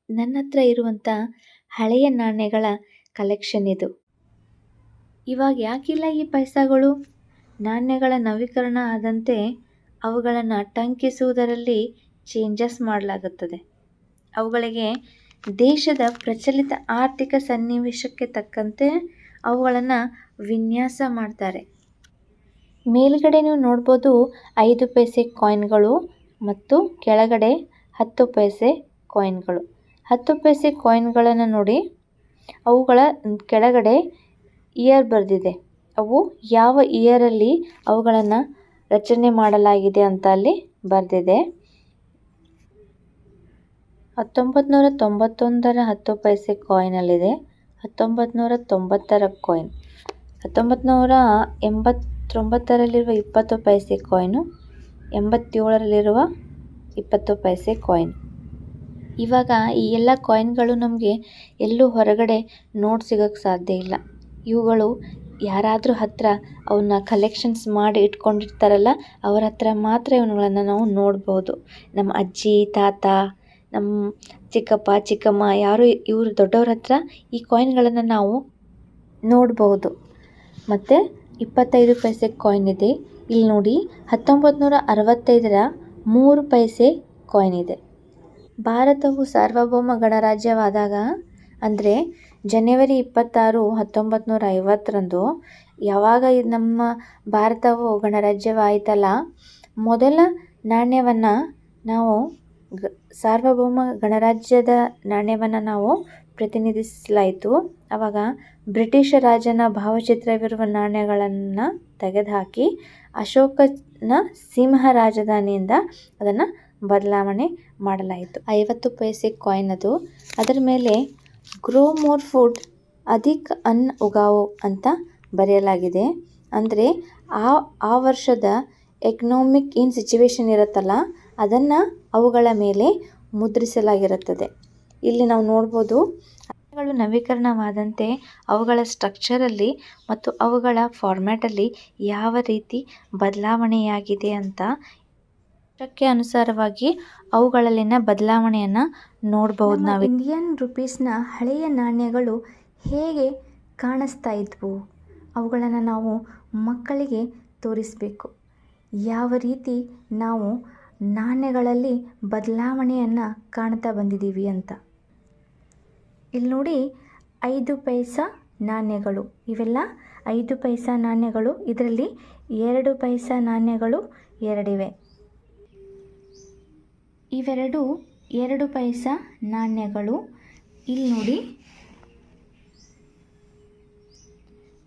ನನ್ನ ಹತ್ರ ಇರುವಂಥ ಹಳೆಯ ನಾಣ್ಯಗಳ ಕಲೆಕ್ಷನ್ ಇದು. ಇವಾಗ ಯಾಕಿಲ್ಲ ಈ ಪೈಸಾಗಳು? ನಾಣ್ಯಗಳ ನವೀಕರಣ ಆದಂತೆ ಅವುಗಳನ್ನು ಟಂಕಿಸುವುದರಲ್ಲಿ ಚೇಂಜಸ್ ಮಾಡಲಾಗುತ್ತದೆ. ಅವುಗಳಿಗೆ ದೇಶದ ಪ್ರಚಲಿತ ಆರ್ಥಿಕ ಸನ್ನಿವೇಶಕ್ಕೆ ತಕ್ಕಂತೆ ಅವುಗಳನ್ನು ವಿನ್ಯಾಸ ಮಾಡ್ತಾರೆ. ಮೇಲ್ಗಡೆ ನೀವು ನೋಡ್ಬೋದು 5 ಪೈಸೆ ಕಾಯಿನ್ಗಳು ಮತ್ತು ಕೆಳಗಡೆ 10 ಪೈಸೆ ಕಾಯಿನ್ಗಳು. 10 ಪೈಸೆ ಕಾಯಿನ್ಗಳನ್ನು ನೋಡಿ, ಅವುಗಳ ಕೆಳಗಡೆ ಇಯರ್ ಬರೆದಿದೆ. ಅವು ಯಾವ ಇಯರಲ್ಲಿ ಅವುಗಳನ್ನು ರಚನೆ ಮಾಡಲಾಗಿದೆ ಅಂತ ಅಲ್ಲಿ ಬರೆದಿದೆ. 1991ರ 10 ಪೈಸೆ ಕಾಯಿನಲ್ಲಿದೆ, 1990ರ ಕಾಯಿನ್, 1989ರಲ್ಲಿರುವ 20 ಪೈಸೆ ಕಾಯಿನು, 87ರಲ್ಲಿರುವ 20 ಪೈಸೆ ಕಾಯಿನ್. ಇವಾಗ ಈ ಎಲ್ಲ ಕಾಯಿನ್ಗಳು ನಮಗೆ ಎಲ್ಲೂ ಹೊರಗಡೆ ನೋಡಿ ಸಿಗೋಕ್ಕೆ ಸಾಧ್ಯ ಇಲ್ಲ. ಇವುಗಳು ಯಾರಾದರೂ ಹತ್ರ ಅವನ್ನ ಕಲೆಕ್ಷನ್ಸ್ ಮಾಡಿ ಇಟ್ಕೊಂಡಿರ್ತಾರಲ್ಲ, ಅವರ ಹತ್ರ ಮಾತ್ರ ಇವುಗಳನ್ನು ನಾವು ನೋಡ್ಬೋದು. ನಮ್ಮ ಅಜ್ಜಿ ತಾತ, ನಮ್ಮ ಚಿಕ್ಕಪ್ಪ ಚಿಕ್ಕಮ್ಮ, ಯಾರು ಇವರು ದೊಡ್ಡವ್ರ ಹತ್ರ ಈ ಕಾಯಿನ್ಗಳನ್ನು ನಾವು ನೋಡ್ಬೋದು. ಮತ್ತು 25 ಪೈಸೆ ಕಾಯಿನ್ ಇದೆ. ಇಲ್ಲಿ ನೋಡಿ, 1965ರ 3 ಪೈಸೆ ಕಾಯಿನ್ ಇದೆ. ಭಾರತವು ಸಾರ್ವಭೌಮ ಗಣರಾಜ್ಯವಾದಾಗ, ಅಂದರೆ ಜನವರಿ 26, 1950ರಂದು ಯಾವಾಗ ನಮ್ಮ ಭಾರತವು ಗಣರಾಜ್ಯವಾಯಿತಲ್ಲ, ಮೊದಲ ನಾಣ್ಯವನ್ನು ನಾವು ಸಾರ್ವಭೌಮ ಗಣರಾಜ್ಯದ ನಾಣ್ಯವನ್ನು ನಾವು ಪ್ರತಿನಿಧಿಸಲಾಯಿತು. ಆವಾಗ ಬ್ರಿಟಿಷ್ ರಾಜನ ಭಾವಚಿತ್ರವಿರುವ ನಾಣ್ಯಗಳನ್ನು ತೆಗೆದುಹಾಕಿ ಅಶೋಕನ ಸಿಂಹ ರಾಜಧಾನಿಯಿಂದ ಅದನ್ನು ಬದಲಾವಣೆ ಮಾಡಲಾಯಿತು. 50 ಪೈಸೆ ಕಾಯಿನ್ ಅದು. ಅದರ ಮೇಲೆ ಗ್ರೋ ಮೋರ್ ಫುಡ್ ಅಧಿಕ್ ಅನ್ನ ಉಗಾವೋ ಅಂತ ಬರೆಯಲಾಗಿದೆ. ಅಂದರೆ ಆ ವರ್ಷದ ಎಕನಾಮಿಕ್ ಏನು ಸಿಚುವೇಶನ್ ಇರುತ್ತಲ್ಲ, ಅದನ್ನು ಅವುಗಳ ಮೇಲೆ ಮುದ್ರಿಸಲಾಗಿರುತ್ತದೆ. ಇಲ್ಲಿ ನಾವು ನೋಡ್ಬೋದು, ನಾಣ್ಯಗಳು ನವೀಕರಣವಾದಂತೆ ಅವುಗಳ ಸ್ಟ್ರಕ್ಚರಲ್ಲಿ ಮತ್ತು ಅವುಗಳ ಫಾರ್ಮ್ಯಾಟಲ್ಲಿ ಯಾವ ರೀತಿ ಬದಲಾವಣೆಯಾಗಿದೆ ಅಂತ ವರ್ಷಕ್ಕೆ ಅನುಸಾರವಾಗಿ ಅವುಗಳಲ್ಲಿನ ಬದಲಾವಣೆಯನ್ನು ನೋಡ್ಬೋದು ನಾವು. ಇಂಡಿಯನ್ ರುಪೀಸ್ನ ಹಳೆಯ ನಾಣ್ಯಗಳು ಹೇಗೆ ಕಾಣಿಸ್ತಾ ಇದ್ವು, ಅವುಗಳನ್ನು ನಾವು ಮಕ್ಕಳಿಗೆ ತೋರಿಸಬೇಕು. ಯಾವ ರೀತಿ ನಾವು ನಾಣ್ಯಗಳಲ್ಲಿ ಬದಲಾವಣೆಯನ್ನು ಕಾಣ್ತಾ ಬಂದಿದ್ದೀವಿ ಅಂತ. ಇಲ್ಲಿ ನೋಡಿ, 5 ಪೈಸಾ ನಾಣ್ಯಗಳು. ಇವೆಲ್ಲ 5 ಪೈಸಾ ನಾಣ್ಯಗಳು. ಇದರಲ್ಲಿ 2 ಪೈಸಾ ನಾಣ್ಯಗಳು ಎರಡಿವೆ. ಇವೆರಡು 2 ಪೈಸಾ ನಾಣ್ಯಗಳು. ಇಲ್ಲಿ ನೋಡಿ,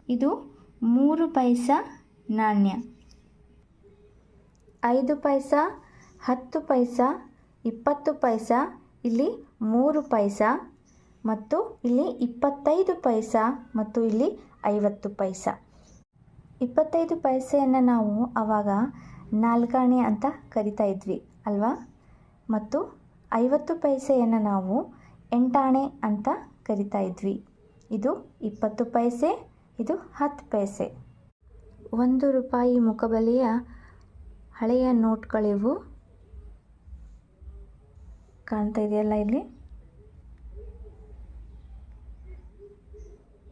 ಇದು 3 ಪೈಸಾ ನಾಣ್ಯ. 5 ಪೈಸಾ, 10 ಪೈಸಾ, 20 ಪೈಸಾ, ಇಲ್ಲಿ 3 ಪೈಸಾ ಮತ್ತು ಇಲ್ಲಿ 25 ಪೈಸಾ ಮತ್ತು ಇಲ್ಲಿ 50 ಪೈಸಾ. 25 ಪೈಸೆಯನ್ನು ನಾವು ಆವಾಗ 4 ಆಣೆ ಅಂತ ಕರಿತಾ ಇದ್ವಿ ಅಲ್ವಾ? ಮತ್ತು 50 ಪೈಸೆಯನ್ನು ನಾವು 8 ಆಣೆ ಅಂತ ಕರಿತಾ ಇದ್ವಿ. ಇದು 20 ಪೈಸೆ, ಇದು 10 ಪೈಸೆ. 1 ರೂಪಾಯಿ ಮುಖಬೆಲೆಯ ಹಳೆಯ ನೋಟ್ಗಳಿವು. ಕಾಣ್ತಾ ಇದೆಯಲ್ಲ ಇಲ್ಲಿ?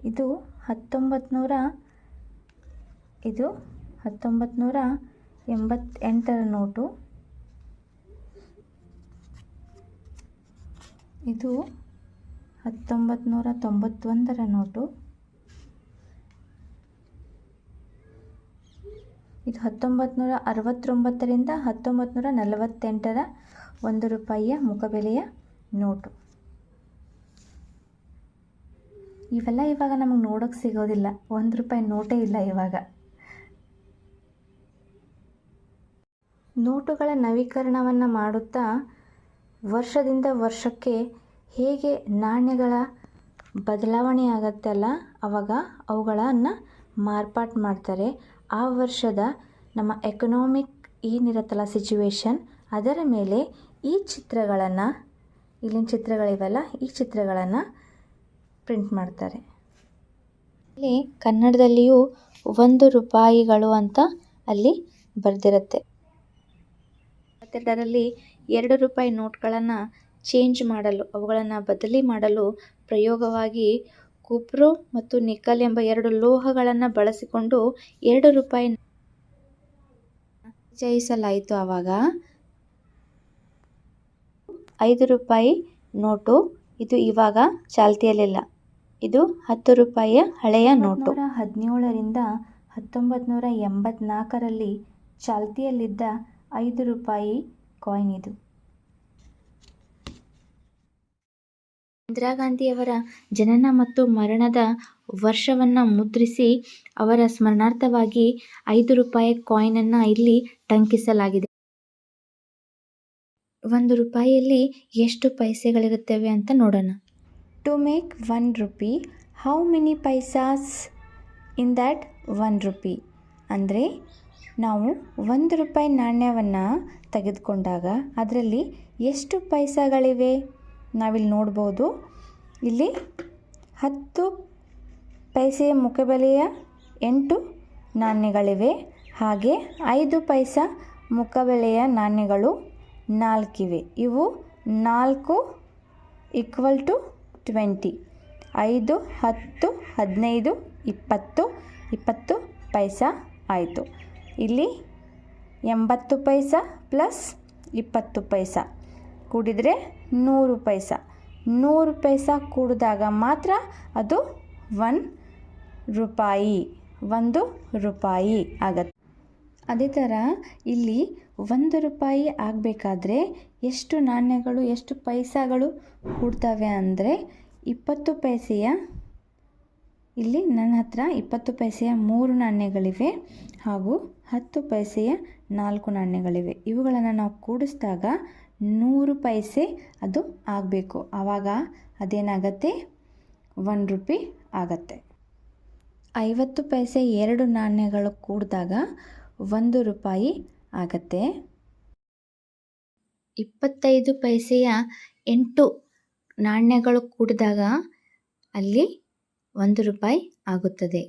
ಇದು 1988ರ ನೋಟು. ಇದು 1991ರ ನೋಟು. ಇದು 1969ರಿಂದ 1948ರ 1 ರೂಪಾಯಿಯ ಮುಖಬೆಲೆಯ ನೋಟು. ಇವೆಲ್ಲ ಇವಾಗ ನಮಗೆ ನೋಡೋಕ್ಕೆ ಸಿಗೋದಿಲ್ಲ. 1 ರೂಪಾಯಿ ನೋಟೇ ಇಲ್ಲ ಇವಾಗ. ನೋಟುಗಳ ನವೀಕರಣವನ್ನು ಮಾಡುತ್ತಾ ವರ್ಷದಿಂದ ವರ್ಷಕ್ಕೆ ಹೇಗೆ ನಾಣ್ಯಗಳ ಬದಲಾವಣೆ ಆಗುತ್ತಲ್ಲ, ಆವಾಗ ಅವುಗಳನ್ನು ಮಾರ್ಪಾಟು ಮಾಡ್ತಾರೆ. ಆ ವರ್ಷದ ನಮ್ಮ ಎಕನಾಮಿಕ್ ಏನಿರುತ್ತಲ್ಲ ಸಿಚುವೇಶನ್, ಅದರ ಮೇಲೆ ಈ ಚಿತ್ರಗಳನ್ನು, ಇಲ್ಲಿನ ಚಿತ್ರಗಳಿವೆಲ್ಲ, ಈ ಚಿತ್ರಗಳನ್ನು ಪ್ರಿಂಟ್ ಮಾಡ್ತಾರೆ. ಇಲ್ಲಿ ಕನ್ನಡದಲ್ಲಿಯೂ 1 ರೂಪಾಯಿಗಳು ಅಂತ ಅಲ್ಲಿ ಬರೆದಿರುತ್ತೆ. 1972ರಲ್ಲಿ 2 ರೂಪಾಯಿ ನೋಟ್ಗಳನ್ನು ಚೇಂಜ್ ಮಾಡಲು, ಅವುಗಳನ್ನು ಬದಲಿ ಮಾಡಲು ಪ್ರಯೋಗವಾಗಿ ಕುಪ್ರು ಮತ್ತು ನಿಕ್ಕಲ್ ಎಂಬ 2 ಲೋಹಗಳನ್ನು ಬಳಸಿಕೊಂಡು 2 ರೂಪಾಯಿ ಪರಿಚಯಿಸಲಾಯಿತು. ಆವಾಗ 5 ರೂಪಾಯಿ ನೋಟು ಇದು ಇವಾಗ ಚಾಲ್ತಿಯಲ್ಲಿಲ್ಲ. ಇದು 10 ರೂಪಾಯಿಯ ಹಳೆಯ ನೋಟು. 1917ರಿಂದ 1984ರಲ್ಲಿ ಚಾಲ್ತಿಯಲ್ಲಿದ್ದ 5 ರೂಪಾಯಿ ಕಾಯಿನ್ ಇದು. ಇಂದಿರಾ ಗಾಂಧಿಯವರ ಜನನ ಮತ್ತು ಮರಣದ ವರ್ಷವನ್ನು ಮುದ್ರಿಸಿ ಅವರ ಸ್ಮರಣಾರ್ಥವಾಗಿ 5 ರೂಪಾಯಿ ಕಾಯಿನನ್ನು ಇಲ್ಲಿ ಟಂಕಿಸಲಾಗಿದೆ. 1 ರೂಪಾಯಿಯಲ್ಲಿ ಎಷ್ಟು ಪೈಸೆಗಳಿರುತ್ತವೆ ಅಂತ ನೋಡೋಣ. To make 1 rupee, how many paisas in that 1 rupee? ಅಂದರೆ ನಾವು 1 ರೂಪಾಯಿ ನಾಣ್ಯವನ್ನು ತೆಗೆದುಕೊಂಡಾಗ ಅದರಲ್ಲಿ ಎಷ್ಟು ಪೈಸಾಗಳಿವೆ ನಾವಿಲ್ಲಿ ನೋಡ್ಬೋದು. ಇಲ್ಲಿ 10 ಪೈಸೆಯ ಮುಖಬೆಲೆಯ 8 ನಾಣ್ಯಗಳಿವೆ. ಹಾಗೆ 5 ಪೈಸಾ ಮುಖಬೆಲೆಯ ನಾಣ್ಯಗಳು 4 ಇವೆ. ಇವು 4 = 20. 5, 10, 15, 20 ಪೈಸಾ ಆಯಿತು. ಇಲ್ಲಿ 80 ಪೈಸಾ ಪ್ಲಸ್ 20 ಪೈಸಾ ಕೂಡಿದರೆ 100 ಪೈಸಾ. 100 ಪೈಸಾ ಕೂಡಿದಾಗ ಮಾತ್ರ ಅದು 1 ರೂಪಾಯಿ, 1 ರೂಪಾಯಿ ಆಗತ್ತೆ. ಅದೇ ಥರ ಇಲ್ಲಿ 1 ರೂಪಾಯಿ ಆಗಬೇಕಾದ್ರೆ ಎಷ್ಟು ನಾಣ್ಯಗಳು, ಎಷ್ಟು ಪೈಸಾಗಳು ಕೂಡ್ತವೆ ಅಂದರೆ 20 ಪೈಸೆಯ, ಇಲ್ಲಿ ನನ್ನ ಹತ್ರ 20 ಪೈಸೆಯ 3 ನಾಣ್ಯಗಳಿವೆ ಹಾಗೂ 10 ಪೈಸೆಯ 4 ನಾಣ್ಯಗಳಿವೆ. ಇವುಗಳನ್ನು ನಾವು ಕೂಡಿಸಿದಾಗ 100 ಪೈಸೆ ಅದು ಆಗಬೇಕು. ಆವಾಗ ಅದೇನಾಗತ್ತೆ, 1 ರೂಪಿ ಆಗತ್ತೆ. 50 ಪೈಸೆ 2 ನಾಣ್ಯಗಳು ಕೂಡಿದಾಗ 1 ರೂಪಾಯಿ ಆಗತ್ತೆ. 25 ಪೈಸೆಯ 8 ನಾಣ್ಯಗಳು ಕೂಡಿದಾಗ ಅಲ್ಲಿ 1 ರೂಪಾಯಿ ಆಗುತ್ತದೆ.